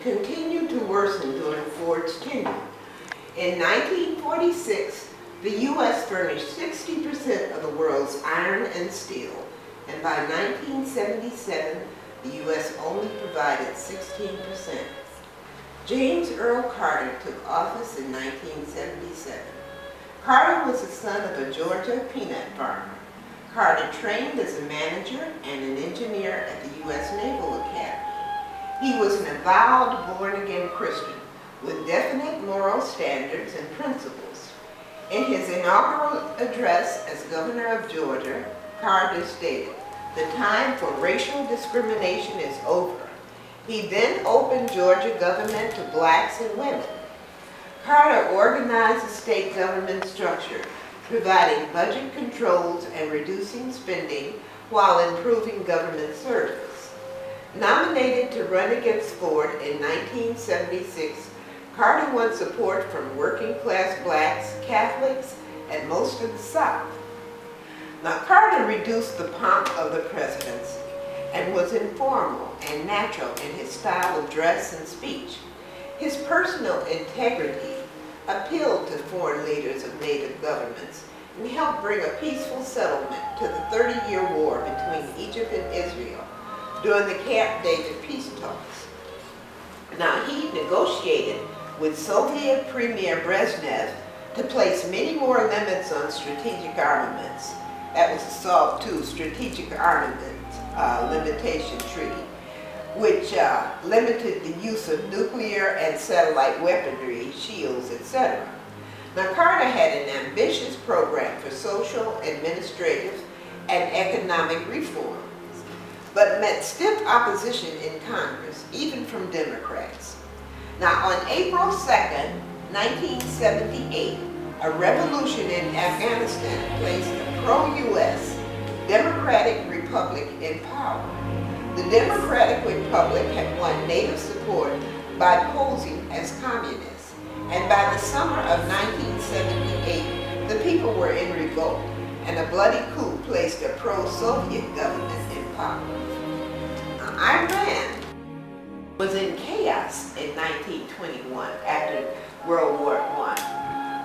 continued to worsen during Ford's tenure. In 1946, the U.S. furnished 60% of the world's iron and steel, and by 1977, the U.S. only provided 16%. James Earl Carter took office in 1977. Carter was the son of a Georgia peanut farmer. Carter trained as a manager and an engineer at the U.S. Naval Academy. He was an avowed born-again Christian with definite moral standards and principles. In his inaugural address as governor of Georgia, Carter stated, "The time for racial discrimination is over." He then opened Georgia government to blacks and women. Carter organized the state government structure, providing budget controls and reducing spending while improving government service. Nominated to run against Ford in 1976, Carter won support from working-class blacks, Catholics, and most of the South. Now, Carter reduced the pomp of the presidency and was informal and natural in his style of dress and speech. His personal integrity appealed to foreign leaders of native governments and helped bring a peaceful settlement to the 30-year war between Egypt and Israel during the Camp David peace talks. Now, he negotiated with Soviet Premier Brezhnev to place many more limits on strategic armaments. That was the SALT II, Strategic Armament Limitation Treaty, which limited the use of nuclear and satellite weaponry, shields, etc. Now, Carter had an ambitious program for social, administrative, and economic reforms, but met stiff opposition in Congress, even from Democrats. Now, on April 2nd, 1978, a revolution in Afghanistan placed a pro-U.S. Democratic Republic in power. The Democratic Republic had won native support by posing as communists, and by the summer of 1978, the people were in revolt, and a bloody coup placed a pro-Soviet government in power. Now, Iran was in chaos in 1921 after World War I.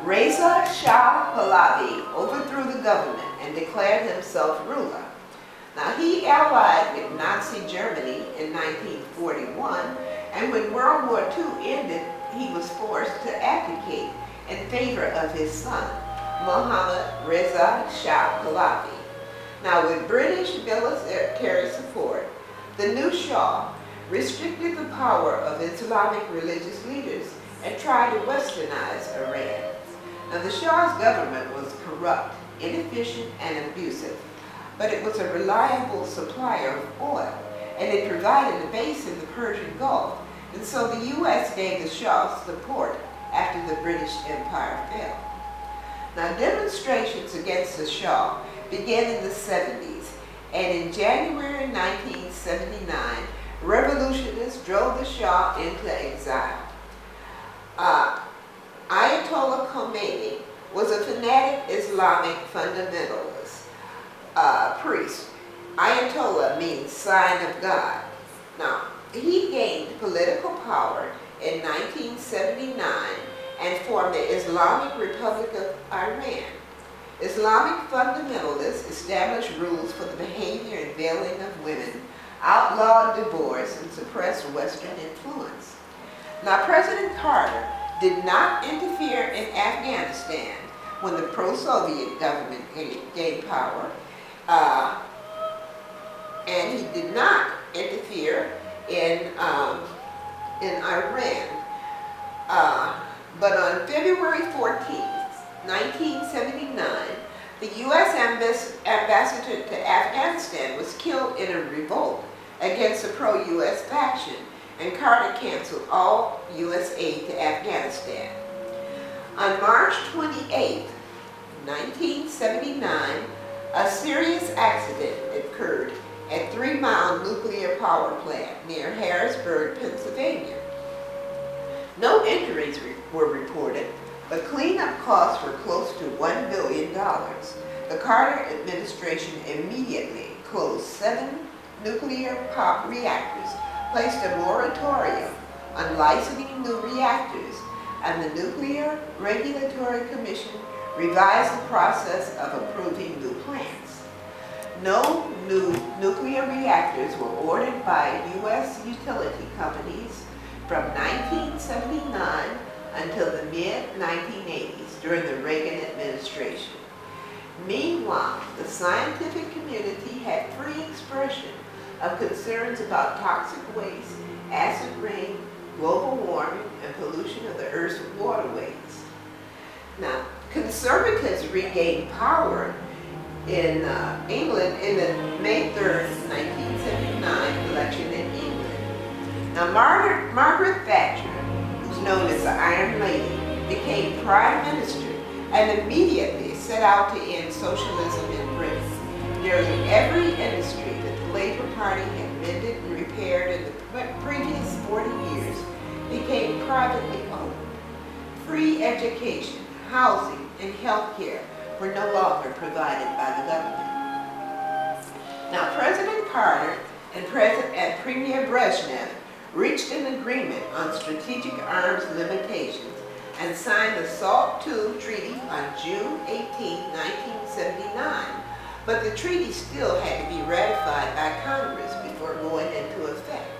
Reza Shah Pahlavi overthrew the government and declared himself ruler. Now, he allied with Nazi Germany in 1941, and when World War II ended, he was forced to abdicate in favor of his son, Mohammad Reza Shah Pahlavi. Now, with British military support, the new Shah restricted the power of Islamic religious leaders and tried to westernize Iran. Now, the Shah's government was corrupt, inefficient, and abusive, but it was a reliable supplier of oil, and it provided a base in the Persian Gulf, and so the U.S. gave the Shah support after the British Empire fell. Now, demonstrations against the Shah began in the 70s, and in January 1979, revolutionists drove the Shah into exile. Ayatollah Khomeini was a fanatic Islamic fundamentalist priest. Ayatollah means sign of God. Now, he gained political power in 1979 and formed the Islamic Republic of Iran. Islamic fundamentalists established rules for the behavior and veiling of women, outlawed divorce, and suppressed Western influence. Now, President Carter did not interfere in Afghanistan when the pro-Soviet government gained power, and he did not interfere in Iran. But on February 14th, 1979, the U.S. ambassador to Afghanistan was killed in a revolt against the pro-U.S. faction, and Carter canceled all U.S. aid to Afghanistan. On March 28, 1979, a serious accident occurred at 3 Mile Nuclear Power Plant near Harrisburg, Pennsylvania. No injuries were reported, but cleanup costs were close to $1 billion. The Carter administration immediately closed 7 nuclear power reactors, placed a moratorium on licensing new reactors, and the Nuclear Regulatory Commission revised the process of approving new plants. No new nuclear reactors were ordered by U.S. utility companies from 1979 until the mid-1980s during the Reagan administration. Meanwhile, the scientific community had free expression of concerns about toxic waste, acid rain, global warming, and pollution of the Earth's waterways. Now, conservatives regained power in England in the May 3rd, 1979 election in England. Now, Margaret Thatcher, who's known as the Iron Lady, became Prime Minister and immediately set out to end socialism in Britain. Nearly every industry that the Labour Party had mended and repaired in the previous 40 years became privately owned. Free education, housing, and health care were no longer provided by the government. Now, President Carter and Premier Brezhnev reached an agreement on strategic arms limitations and signed the SALT II Treaty on June 18, 1979. But the treaty still had to be ratified by Congress before going into effect.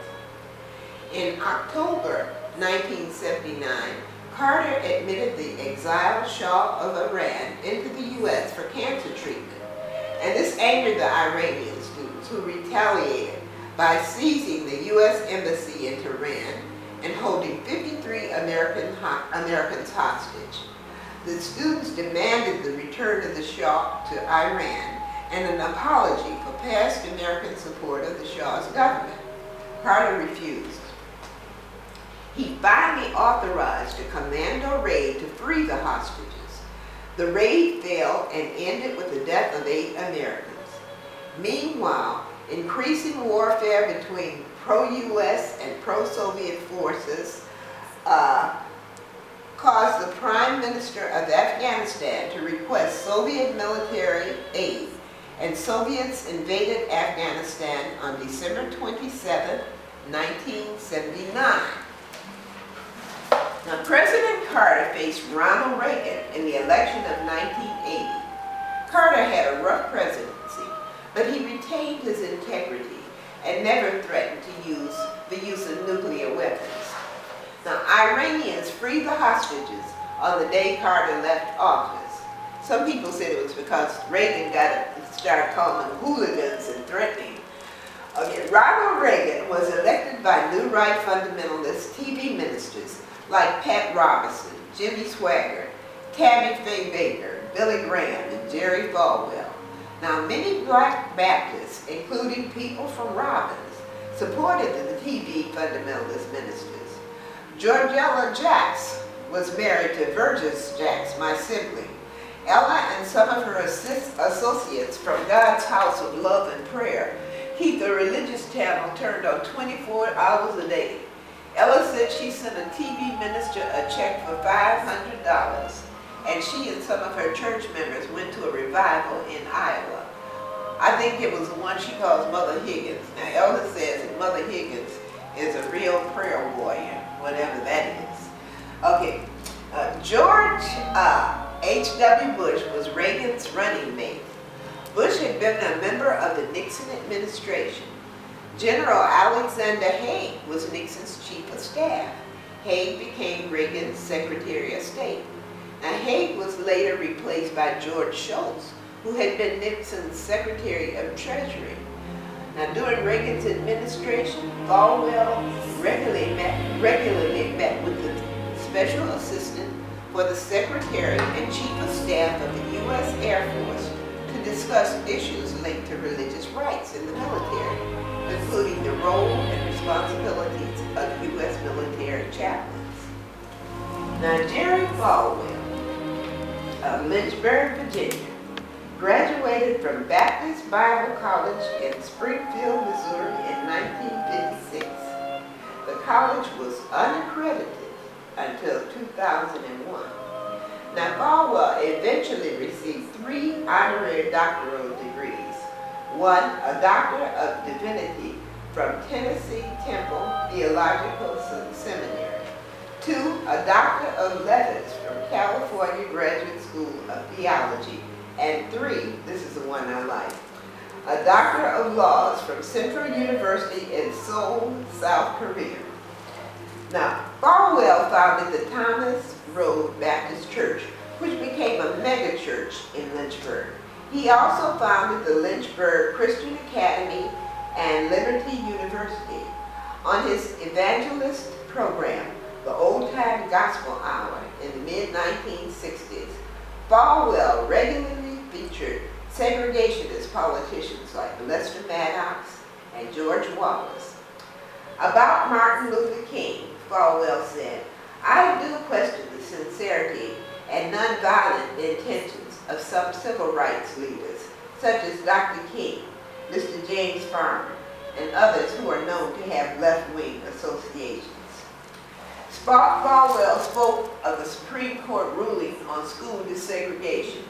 In October 1979, Carter admitted the exiled Shah of Iran into the U.S. for cancer treatment, and this angered the Iranian students, who retaliated by seizing the U.S. embassy in Tehran and holding 53 Americans hostage. The students demanded the return of the Shah to Iran and an apology for past American support of the Shah's government. Carter refused. He finally authorized a commando raid to free the hostages. The raid failed and ended with the death of 8 Americans. Meanwhile, increasing warfare between pro-U.S. and pro-Soviet forces caused the Prime Minister of Afghanistan to request Soviet military aid, and Soviets invaded Afghanistan on December 27, 1979. Now, President Carter faced Ronald Reagan in the election of 1980. Carter had a rough presidency, but he retained his integrity and never threatened to use the use of nuclear weapons. Now, Iranians freed the hostages on the day Carter left office. Some people said it was because Reagan started calling them hooligans and threatening. Okay, Ronald Reagan was elected by New Right fundamentalist TV ministers like Pat Robertson, Jimmy Swaggart, Tammy Faye Baker, Billy Graham, and Jerry Falwell. Now, many black Baptists, including people from Robbins, supported the TV fundamentalist ministers. Georgella Jacks was married to Burgess Jacks, my sibling. Ella and some of her associates from God's House of Love and Prayer keep the religious channel turned on 24 hours a day. Ella said she sent a TV minister a check for $500, and she and some of her church members went to a revival in Iowa. I think it was the one she calls Mother Higgins. Now, Ella says that Mother Higgins is a real prayer warrior, whatever that is. Okay, George H.W. Bush was Reagan's running mate. Bush had been a member of the Nixon administration. General Alexander Haig was Nixon's chief of staff. Haig became Reagan's Secretary of State. Now, Haig was later replaced by George Shultz, who had been Nixon's Secretary of Treasury. Now, during Reagan's administration, Falwell regularly met with the Special Assistant for the Secretary and Chief of Staff of the U.S. Air Force to discuss issues linked to religious rights in the military, including the role and responsibilities of U.S. military chaplains. Now, Jerry Falwell of Lynchburg, Virginia, graduated from Baptist Bible College in Springfield, Missouri in 1956. The college was unaccredited until 2001. Now, Falwell eventually received 3 honorary doctoral degrees. One, a Doctor of Divinity from Tennessee Temple Theological Seminary. 2, a Doctor of Letters from California Graduate School of Theology. And 3, this is the one I like, a Doctor of Laws from Central University in Seoul, South Korea. Now, Falwell founded the Thomas Road Baptist Church, which became a mega church in Lynchburg. He also founded the Lynchburg Christian Academy and Liberty University. On his evangelist program, the Old Time Gospel Hour, in the mid-1960s, Falwell regularly featured segregationist politicians like Lester Maddox and George Wallace. About Martin Luther King, Falwell said, "I do question the sincerity and nonviolent intentions of some civil rights leaders, such as Dr. King, Mr. James Farmer, and others who are known to have left-wing associations." Falwell spoke of the Supreme Court ruling on school desegregation,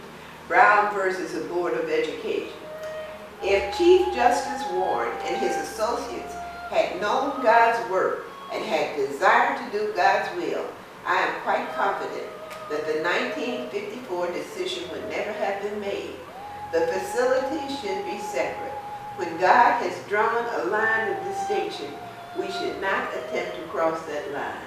Brown versus the Board of Education. If Chief Justice Warren and his associates had known God's work and had desired to do God's will, I am quite confident that the 1954 decision would never have been made. The facilities should be separate. When God has drawn a line of distinction, we should not attempt to cross that line.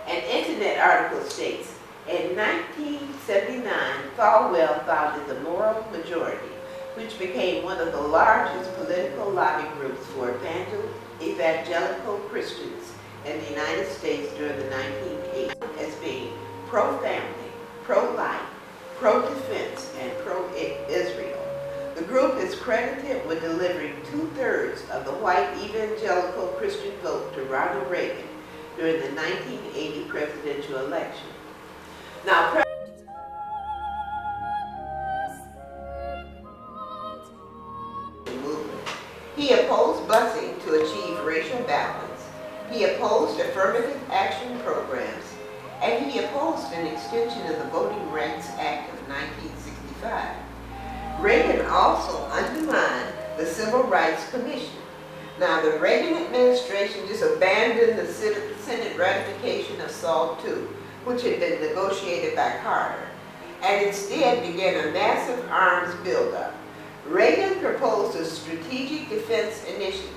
An internet article states, in 1979, Falwell founded the Moral Majority, which became one of the largest political lobby groups for evangelical Christians in the United States during the 1980s, as being pro-family, pro-life, pro-defense, and pro-Israel. The group is credited with delivering 2/3 of the white evangelical Christian vote to Ronald Reagan during the 1980 presidential election. Now, he opposed busing to achieve racial balance. He opposed affirmative action programs, and he opposed an extension of the Voting Rights Act of 1965. Reagan also undermined the Civil Rights Commission. Now, the Reagan administration just abandoned the Senate ratification of SALT II, which had been negotiated by Carter, and instead began a massive arms buildup. Reagan proposed a Strategic Defense Initiative,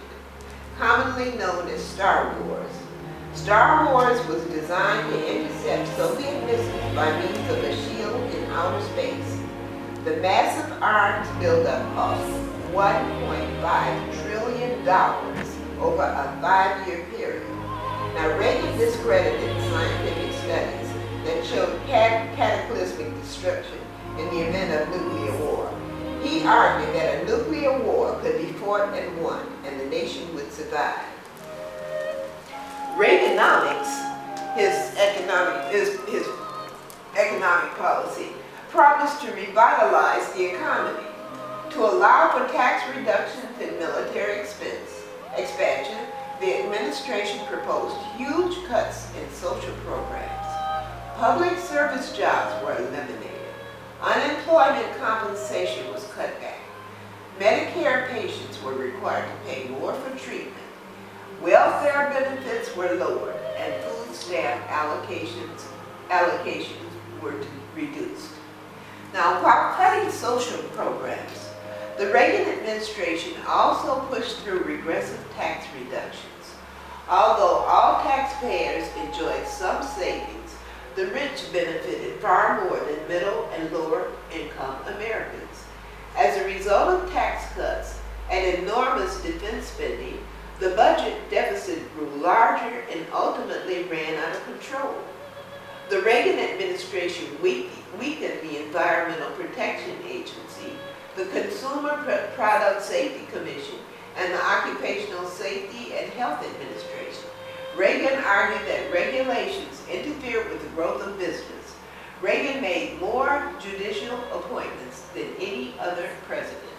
commonly known as Star Wars. Star Wars was designed to intercept Soviet missiles by means of a shield in outer space. The massive arms buildup cost $1.5 trillion over a 5-year period. Now, Reagan discredited scientific studies that showed cataclysmic destruction in the event of nuclear war. He argued that a nuclear war could be fought and won, and the nation would survive. Reaganomics, his economic policy, promised to revitalize the economy. To allow for tax reductions and military expansion, the administration proposed huge cuts in social programs. Public service jobs were eliminated. Unemployment compensation was cut back. Medicare patients were required to pay more for treatment. Welfare benefits were lowered, and food stamp allocations were reduced. Now, while cutting social programs, the Reagan administration also pushed through regressive tax reductions. Although all taxpayers enjoyed some savings, the rich benefited far more than middle and lower income Americans. As a result of tax cuts and enormous defense spending, the budget deficit grew larger and ultimately ran out of control. The Reagan administration weakened the Environmental Protection Agency, the Consumer Product Safety Commission, and the Occupational Safety and Health Administration. Reagan argued that regulations interfered with the growth of business. Reagan made more judicial appointments than any other president.